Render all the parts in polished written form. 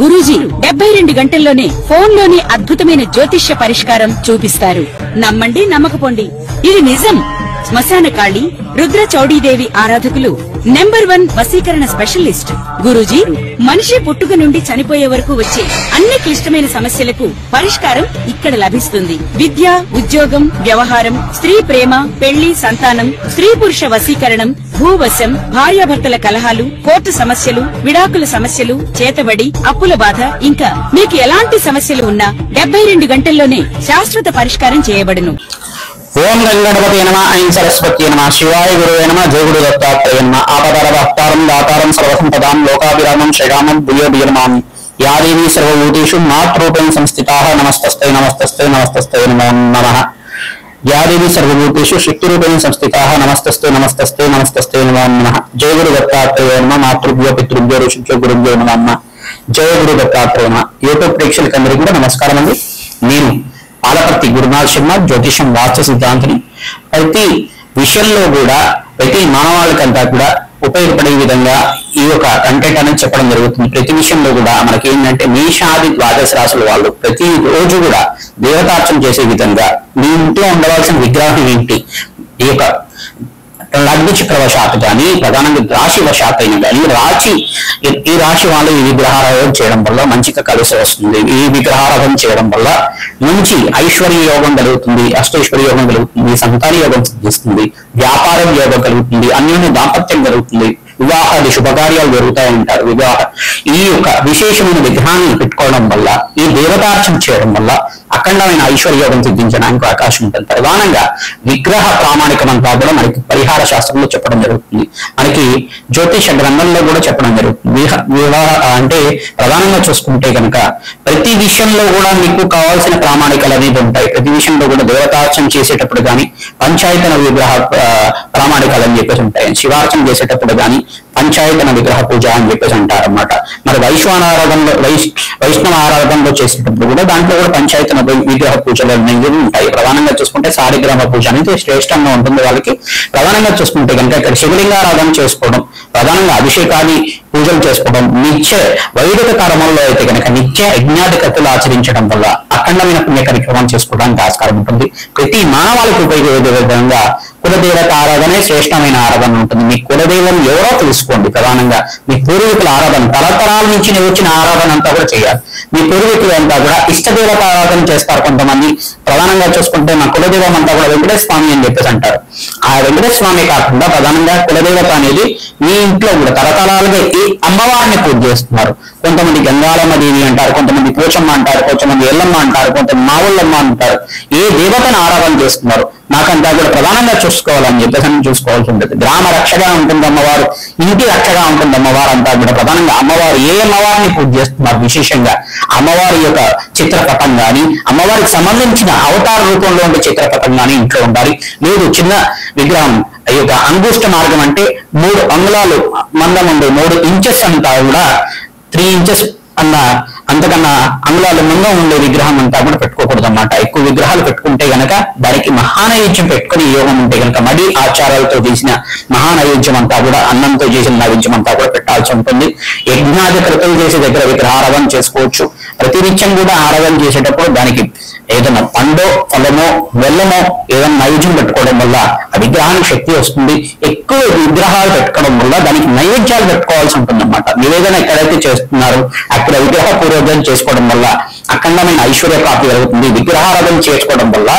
గురూజీ 72 గంటల్లోనే ఫోన్ లోని అద్భుతమైన జ్యోతిష్య పరిష్కారం చూపిస్తారు. నమ్మండి నమ్మకపోండి, ఇది నిజం. శ్మశాన కాళి రుద్ర చౌడీదేవి ఆరాధకులు నంబర్ 1 వశీకరణ స్పెషలిస్ట్ గురూజీ. మనిషి పుట్టుక నుండి చనిపోయే వరకు వచ్చే అన్ని క్లిష్టమైన సమస్యలకు పరిష్కారం ఇక్కడ లభిస్తుంది. విద్య, ఉద్యోగం, వ్యవహారం, స్త్రీ ప్రేమ, పెళ్లి, సంతానం, స్త్రీ పురుష వశీకరణం, భూవశం, భార్యాభర్తల కలహాలు, కోర్టు సమస్యలు, విడాకుల సమస్యలు, చేతబడి, అప్పుల బాధ, ఇంకా మీకు ఎలాంటి సమస్యలు ఉన్నా 72 గంటల్లోనే శాశ్వత పరిష్కారం చేయబడును. ఓం గంగణపతి నమ, ఐం సరస్వతి నమ, శివాయ గురువే నమ, జయ గురు దత్తాత్రేయ నమ. ఆపదారవహతారం దాతారం సర్వసంపదాం లోకాభిరామం శ్రీరామం భూయో భీర్మామి. యా దేవీ సర్వభూతేషు మాతృరూపేణ సంస్థితాః నమస్తస్తే నమస్తస్తే నమస్తస్తే నమో నమః. యా దేవీ సర్వభూతేషు శక్తిరూపేణ సంస్థితాః నమస్తస్తే నమస్తస్తే నమస్తస్తే నమో నమః. జయ గురు దత్తాత్రేయ నమ. మాతృభ్యో పితృభ్యో ఋషిభ్యో గురుభ్యో నమః. జయ గురు దత్తాత్రేయ నమ. యూట్యూబ్ ప్రేక్షకులందరికీ కూడా నమస్కారం అండి. నేను ఆలపర్తి గురునాథ్ శర్మ, జ్యోతిషం వాస్తు సిద్ధాంతిని. ప్రతి విషయంలో కూడా ప్రతి మానవాళికంతా కూడా ఉపయోగపడే విధంగా ఈ యొక్క కంటెంట్ అనేది చెప్పడం జరుగుతుంది. ప్రతి విషయంలో కూడా మనకి ఏంటంటే మేషాది ద్వాదశ రాశుల వాళ్ళు ప్రతి రోజు కూడా దేవతార్చన చేసే విధంగా మీ ఇంట్లో ఉండవలసిన విగ్రహం ఏంటి, ఈ యొక్క లగ్న చక్రవశాత్ కానీ ప్రధానంగా రాశి వశాత్ అయిన కానీ ఈ రాశి వాళ్ళు ఈ విగ్రహారాధన చేయడం వల్ల మంచిగా కలిసి వస్తుంది. ఈ విగ్రహారాధన చేయడం వల్ల మంచి ఐశ్వర్య యోగం కలుగుతుంది, అష్టైశ్వర్య యోగం కలుగుతుంది, సంతాన యోగం సిద్ధిస్తుంది, వ్యాపారం యోగం కలుగుతుంది, అన్యోన్య దాంపత్యం కలుగుతుంది, వివాహాది శుభకార్యాలు జరుగుతాయి అంటారు. ఈ యొక్క విశేషమైన విగ్రహాన్ని పెట్టుకోవడం వల్ల, ఈ దేవతార్చన చేయడం వల్ల అఖండమైన ఐశ్వర్యోగం సిద్ధించడానికి అవకాశం ఉంటుంది. ప్రధానంగా విగ్రహ ప్రామాణికం అంతా కూడా మనకి పరిహార శాస్త్రంలో చెప్పడం జరుగుతుంది. మనకి జ్యోతిష గ్రంథంలో కూడా చెప్పడం జరుగుతుంది. వివాహ అంటే ప్రధానంగా చూసుకుంటే కనుక ప్రతి విషయంలో కూడా మీకు కావాల్సిన ప్రామాణికలు అనేది ఉంటాయి. ప్రతి విషయంలో కూడా దేవతార్చన చేసేటప్పుడు కానీ పంచాయతన విగ్రహ ప్రామాణికాలు అని చెప్పేసి ఉంటాయి. శివార్చన చేసేటప్పుడు కానీ పంచాయతన విగ్రహ పూజ అని చెప్పేసి అంటారన్నమాట. మరి వైష్ణవ ఆరాధనలో చేసేటప్పుడు కూడా దాంట్లో కూడా పంచాయతన విగ్రహ పూజలు అనేవి ఉంటాయి. ప్రధానంగా చూసుకుంటే సారిగ్రామ పూజ అనేది శ్రేష్టంగా ఉంటుంది వాళ్ళకి. ప్రధానంగా చూసుకుంటే కనుక ఇక్కడ శివలింగారాధన చేసుకోవడం, ప్రధానంగా అభిషేకాది పూజలు చేసుకోవడం, నిత్య వైదిక కర్మల్లో అయితే కనుక నిత్య యజ్ఞాధికతలు ఆచరించడం వల్ల అఖండమైన పుణ్య కార్యక్రమం చేసుకోవడానికి ఆస్కారం ఉంటుంది. ప్రతి మానవాళికి ఉపయోగపడే విధంగా కులదేవత ఆరాధనే శ్రేష్టమైన ఆరాధన ఉంటుంది. మీ కులదేవం ఎవరో తెలుసుకోండి. ప్రధానంగా మీ పూర్వీకుల ఆరాధన తరతరాల నుంచి వచ్చిన ఆరాధన అంతా కూడా చేయాలి. మీ పూర్వీకులు అంతా కూడా ఇష్టదేవత ఆరాధన చేస్తారు. కొంతమంది ప్రధానంగా చూసుకుంటే మా కులదేవం అంతా కూడా వెంకటేశ్వర స్వామి అని చెప్పేసి అంటారు. ఆ వెంకటేశ్వర స్వామి కాకుండా ప్రధానంగా కులదేవత అనేది మీ ఇంట్లో కూడా తరతరాలుగా ఈ అమ్మవారిని పూజ చేస్తున్నారు. కొంతమంది గంగాలమ్మ దేవి అంటారు, కొంతమంది పోచమ్మ అంటారు, కొంతమంది ఎల్లమ్మ అంటారు, కొంతమంది మావుళ్ళమ్మ అంటారు. ఏ దేవతను ఆరాధన చేస్తున్నారు నాకంతా కూడా ప్రధానంగా చూసుకోవాలని చెప్పేసి చూసుకోవాల్సి ఉంటుంది. గ్రామ రక్షగా ఉంటుంది అమ్మవారు, ఇంటి రక్షగా ఉంటుంది అమ్మవారు అంతా కూడా. ప్రధానంగా అమ్మవారు ఏ అమ్మవారిని పూజ చేస్తున్నారు, విశేషంగా అమ్మవారి యొక్క చిత్రపటం కానీ అమ్మవారికి సంబంధించిన అవతార రూపంలో ఉండే చిత్రపటం కానీ ఇంట్లో ఉండాలి. లేదు చిన్న విగ్రహం ఈ యొక్క అంగుష్ట మార్గం అంటే 3 అంగుళాలు మందం ఉండే 3 ఇంచెస్ అంతా కూడా 3 ఇంచెస్ అంతకన్నా అంగుళాలు మందం ఉండే విగ్రహం అంతా కూడా పెట్టుకోకూడదు అన్నమాట. ఎక్కువ విగ్రహాలు పెట్టుకుంటే గనక దానికి మహానైవేద్యం పెట్టుకుని యోగం ఉంటే కనుక మడి ఆచారాలతో చేసిన మహానైవేద్యం అంతా కూడా అన్నంతో చేసిన నైవేద్యం అంతా కూడా పెట్టాల్సి ఉంటుంది. యజ్ఞాది కృతులు చేసే దగ్గర విగ్రహారాధన చేసుకోవచ్చు. ప్రతినిత్యం కూడా ఆరాధన చేసేటప్పుడు దానికి ఏదైనా పండో ఫలమో బెల్లమో ఏదైనా నైవేద్యం పెట్టుకోవడం వల్ల ఆ విగ్రహానికి శక్తి వస్తుంది. ఎక్కువ విగ్రహాలు పెట్టుకోవడం వల్ల దానికి నైవేద్యాలు పెట్టుకోవాల్సి ఉంటుంది అన్నమాట. నివేదన ఎక్కడైతే చేస్తున్నారో అక్కడ విగ్రహ పూర్వోదయం చేసుకోవడం వల్ల అఖండమైన ఐశ్వర్య ప్రాప్తి కలుగుతుంది. విగ్రహారాధన చేసుకోవడం వల్ల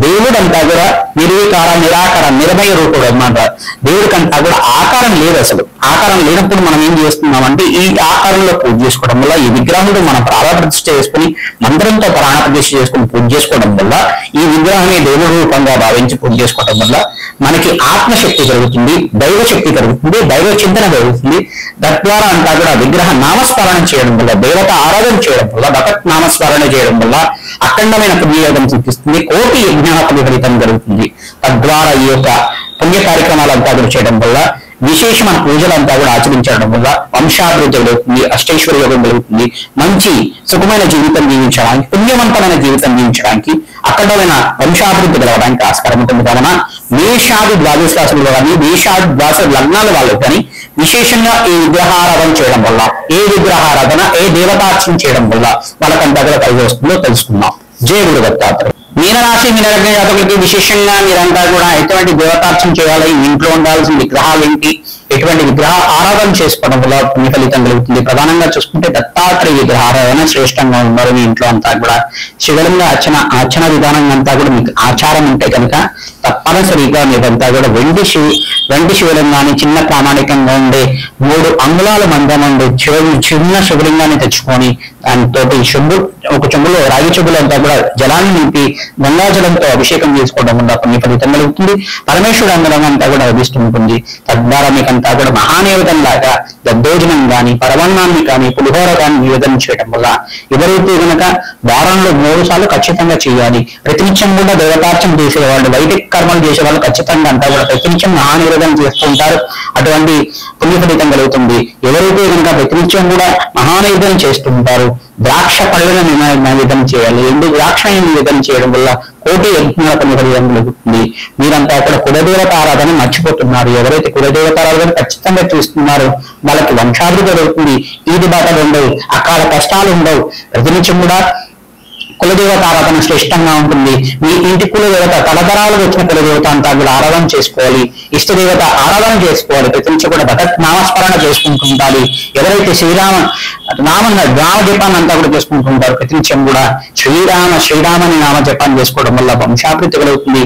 దేవుడంతా కూడా నిర్వికార నిరాకార నిర్మయ రూపుడు అన్నమాట. దేవుడికంతా కూడా ఆకారం లేదు. అసలు ఆకారం లేనప్పుడు మనం ఏం చేస్తున్నామంటే ఈ ఆకారంలో పూజ చేసుకోవడం వల్ల ఈ విగ్రహంలో మనం ప్రాణప్రతిష్ఠ చేసుకుని మంత్రంతో ప్రాణప్రతిష్ఠ చేసుకుని పూజ చేసుకోవడం వల్ల ఈ విగ్రహాన్ని దేవుడి రూపంగా భావించి పూజ చేసుకోవడం వల్ల మనకి ఆత్మశక్తి కలుగుతుంది, దైవ శక్తి కలుగుతుంది, దైవ చింతన కలుగుతుంది. తద్వారా అంతా కూడా విగ్రహ నామస్మరణ చేయడం వల్ల, దేవత ఆరాధన చేయడం వల్ల, భగత్ నామస్మరణ చేయడం వల్ల అఖండమైన పుణ్యయోగం సిద్ధిస్తుంది. కోటి యజ్ఞాల ఫలితం కలుగుతుంది. తద్వారా ఈ యొక్క పుణ్య కార్యక్రమాలంతా కూడా చేయడం వల్ల విశేషమైన పూజలంతా కూడా ఆచరించడం వల్ల వంశాభివృద్ధి కలుగుతుంది, అష్టైశ్వర్య యోగం కలుగుతుంది. మంచి సుఖమైన జీవితం జీవించడానికి, పుణ్యవంతమైన జీవితం జీవించడానికి, అఖండమైన వంశాభివృద్ధి కలగడానికి ఆస్కారం ఉంటుంది. కావున మేషాది ద్వాదశ రాశులు కానీ మేషాది ద్వాదశ లగ్నాల వాళ్ళకి కానీ విశేషంగా ఈ విగ్రహారాధన చేయడం వల్ల, ఏ విగ్రహారాధన, ఏ దేవతార్చన చేయడం వల్ల వాళ్ళకంతా కూడా కలిగి వస్తుందో తెలుసుకుందాం. జయ గురు దత్తాత్రేయ. మీనరాశి మీనలగ్న జాతకులకి విశేషంగా మీరంతా కూడా ఎటువంటి దేవతార్చన చేయాలి, ఇంట్లో ఉండాల్సిన విగ్రహాలు ఏంటి, ఎటువంటి విగ్రహ ఆరాధన చేసుకోవడం వల్ల పుణ్య ఫలితం కలుగుతుంది. ప్రధానంగా చూసుకుంటే దత్తాత్రేయ విగ్రహ ఆరాధన శ్రేష్టంగా ఉన్నారు. మీ ఇంట్లో అంతా కూడా శివలింగ అర్చన విధానం అంతా కూడా మీకు ఆచారం ఉంటే కనుక తప్పనిసరిగా మీరంతా కూడా వెండి శివలింగాన్ని చిన్న ప్రామాణికంగా ఉండే 3 అంగుళాల మందం ఉండే చిన్న శివలింగాన్ని తెచ్చుకొని దానితో ఒక చెంబులో రాగి చెంబులో అంతా కూడా జలాన్ని నింపి గంగాజలంతో అభిషేకం చేసుకోవడం వల్ల పుణ్య ఫలితం కలుగుతుంది. పరమేశ్వరుడు అందరం అంతా కూడా లభిస్తూ ఉంటుంది. తద్వారా మీకంతా కూడా మహానైవేద్యం లాగా దద్దోజనం గాని, పరమాన్నాన్ని కానీ, పులిహోర కానీ నివేదన చేయడం వల్ల ఎవరైతే కనుక వారంలో 3 సార్లు ఖచ్చితంగా చేయాలి. ప్రతినిత్యం కూడా దేవతార్చన చేసేవాళ్ళు, వైదిక కర్మలు చేసేవాళ్ళు ఖచ్చితంగా అంతా కూడా ప్రతినిత్యం మహానివేదన చేస్తుంటారు. అటువంటి పుణ్య ఫలితం కలుగుతుంది. ఎవరైతే కనుక ప్రతినిత్యం కూడా మహానైవేద్యం చేస్తుంటారు, ద్రాక్ష పళ్ళను నివేదన చేయాలి. 2 ద్రాక్షని నివేదన చేయడం వల్ల 1,000,000 యజ్ఞాల పుణ్య ఫలితం కలుగుతుంది. మీరంతా కూడా కులదేవత ఆరాధన మర్చిపోతున్నారు. ఎవరైతే కులదేవత ఆరాధన ఖచ్చితంగా చేస్తున్నారో వాళ్ళకి వంశాభివృద్ధి జరుగుతుంది. ఈది బాటలు ఉండవు, అకాల కష్టాలు ఉండవు. ప్రతినిత్యం కూడా కులదేవత ఆరాధన శ్రేష్టంగా ఉంటుంది. మీ ఇంటి కులదేవత తలతరాలు వచ్చిన కులదేవత అంతా కూడా ఆరాధన చేసుకోవాలి. ఇష్టదేవత ఆరాధన చేసుకోవాలి. ప్రతి నుంచి కూడా భగత్ నామస్మరణ చేసుకుంటుంటారు. ఎవరైతే శ్రీరామ జపాన్ని అంతా కూడా చేసుకుంటుంటారు, ప్రతి నిత్యం కూడా శ్రీరామని నామ జపాన్ని చేసుకోవడం వల్ల వంశాభివృద్ధి కలుగుతుంది.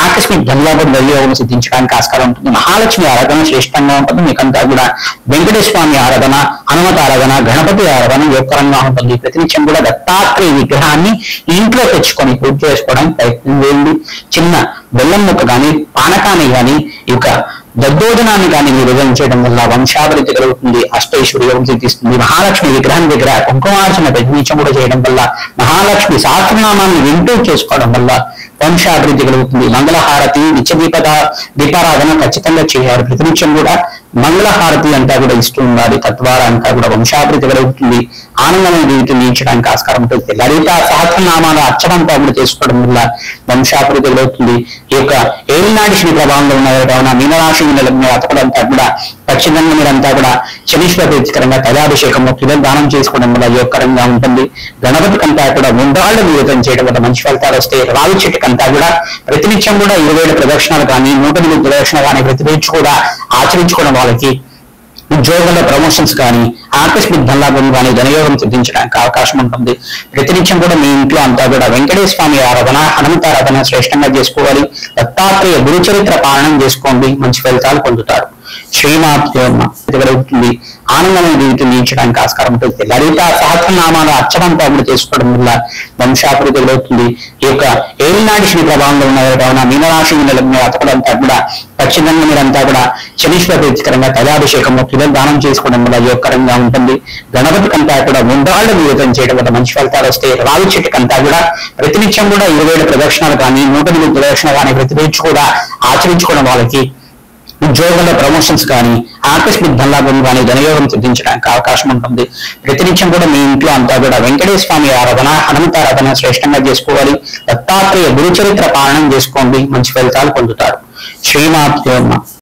ఆకస్మిక ధనలాభం దైవయోగం సిద్ధించడానికి ఆస్కారం ఉంటుంది. మహాలక్ష్మి ఆరాధన శ్రేష్టంగా ఉంటుంది. మీకంతా కూడా వెంకటేశ్వర స్వామి ఆరాధన, హనుమత ఆరాధన, గణపతి ఆరాధన యోగకరంగా ఉంటుంది. ప్రతినిత్యం కూడా దత్తాత్రేయ విగ్రహాన్ని ఇంట్లో తెచ్చుకొని పూజ చేసుకోవడానికి ప్రయత్నం చేయండి. చిన్న బెల్లం ముక్క కానీ, పానకాన్ని కానీ, ఇక దద్దోజనాన్ని కానీ నివేదన చేయడం వల్ల వంశాభివృద్ధి కలుగుతుంది. అష్టైశ్వర్య యోగం సిద్ధిస్తుంది. మహాలక్ష్మి విగ్రహం దగ్గర కుంకుమార్చన ప్రతినిత్యం కూడా చేయడం వల్ల, మహాలక్ష్మి సహస్రనామాన్ని వింటూ చేసుకోవడం వల్ల వంశాభివృద్ధి కలుగుతుంది. మంగళహారతి, దీపారాధన ఖచ్చితంగా చేయాలి. ప్రతినిత్యం కూడా మంగళహారతి అంతా కూడా ఇస్తూ ఉండాలి. తద్వారా అంతా కూడా వంశాభివృద్ధి కలుగుతుంది. ఆనందమైన జీవితం జీవించడానికి ఆస్కారం ఉంటుంది. లలిత సహస్రనామాల అర్చనంతా కూడా చేసుకోవడం వల్ల వంశాభివృద్ధి కలుగుతుంది. ఈ యొక్క ఏలినాటి శని ప్రభావంలో ఉన్నవారు కావున మీనరాశి అతకులంతా కూడా ఖచ్చితంగా మీరంతా కూడా శనీశ్వర ప్రీతికరంగా తైలాభిషేకంలో పిల్లలు దానం చేసుకోవడం వల్ల యోగకరంగా ఉంటుంది. గణపతి కంతా కూడా 3 రాళ్లు నివేదన చేయడం వల్ల మంచి ఫలితాలు వస్తాయి. రావి చెట్టు కంతా కూడా ప్రతినిత్యం కూడా 20 ప్రదక్షిణాలు కానీ, 108 ప్రదక్షిణలు కానీ ప్రతిరోజు కూడా ఆచరించుకోవడం వాళ్ళకి ఉద్యోగంలో ప్రమోషన్స్ కానీ, ఆకస్మిక ధనలాభం కానీ, ధనయోగం సిద్ధించడానికి అవకాశం ఉంటుంది. ప్రతినిత్యం కూడా మీ ఇంట్లో అంతా కూడా వెంకటేశ్వర స్వామి ఆరాధన, హనుమత ఆరాధన శ్రేష్టంగా చేసుకోవాలి. దత్తాత్రేయ గురుచరిత్ర పాలనం చేసుకోండి, మంచి ఫలితాలు పొందుతారు. శ్రీమాత్మవుతుంది. ఆనందమైన జీవితం జీవించడానికి ఆస్కారం ఉంటుంది. లలిత సహస్రనామాల అర్చనంతా కూడా చేసుకోవడం వల్ల వంశాభివృద్ధి కలుగుతుంది. ఈ యొక్క ఏలినాటి శని ప్రభావంలో ఉన్నవారు కావున మీనరాశి అతకులంతా కూడా ఖచ్చితంగా మీరంతా కూడా శనీశ్వర ప్రీతికరంగా తైలాభిషేకంలో పిల్లలు దానం చేసుకోవడం వల్ల యోగకరంగా ఉంటుంది. గణపతి కంతా కూడా 3 రాళ్లు నివేదన చేయడం వల్ల మంచి ఫలితాలు వస్తాయి. రావి చెట్టు కంతా కూడా ప్రతినిత్యం కూడా 20 ప్రదక్షిణాలు కానీ, 108 ప్రదక్షిణలు కానీ ప్రతిరోజు కూడా ఆచరించుకోవడం వాళ్ళకి ఉద్యోగంలో ప్రమోషన్స్ కానీ, ఆకస్మిక ధనలాభం కానీ, ధనయోగం సిద్ధించడానికి అవకాశం ఉంటుంది. ప్రతినిత్యం కూడా మీ ఇంట్లో అంతా కూడా వెంకటేశ్వర స్వామి ఆరాధన, హనుమత ఆరాధన శ్రేష్టంగా చేసుకోవాలి. దత్తాత్రేయ గురుచరిత్ర పాలనం చేసుకోండి, మంచి ఫలితాలు పొందుతారు. శ్రీమాత్మ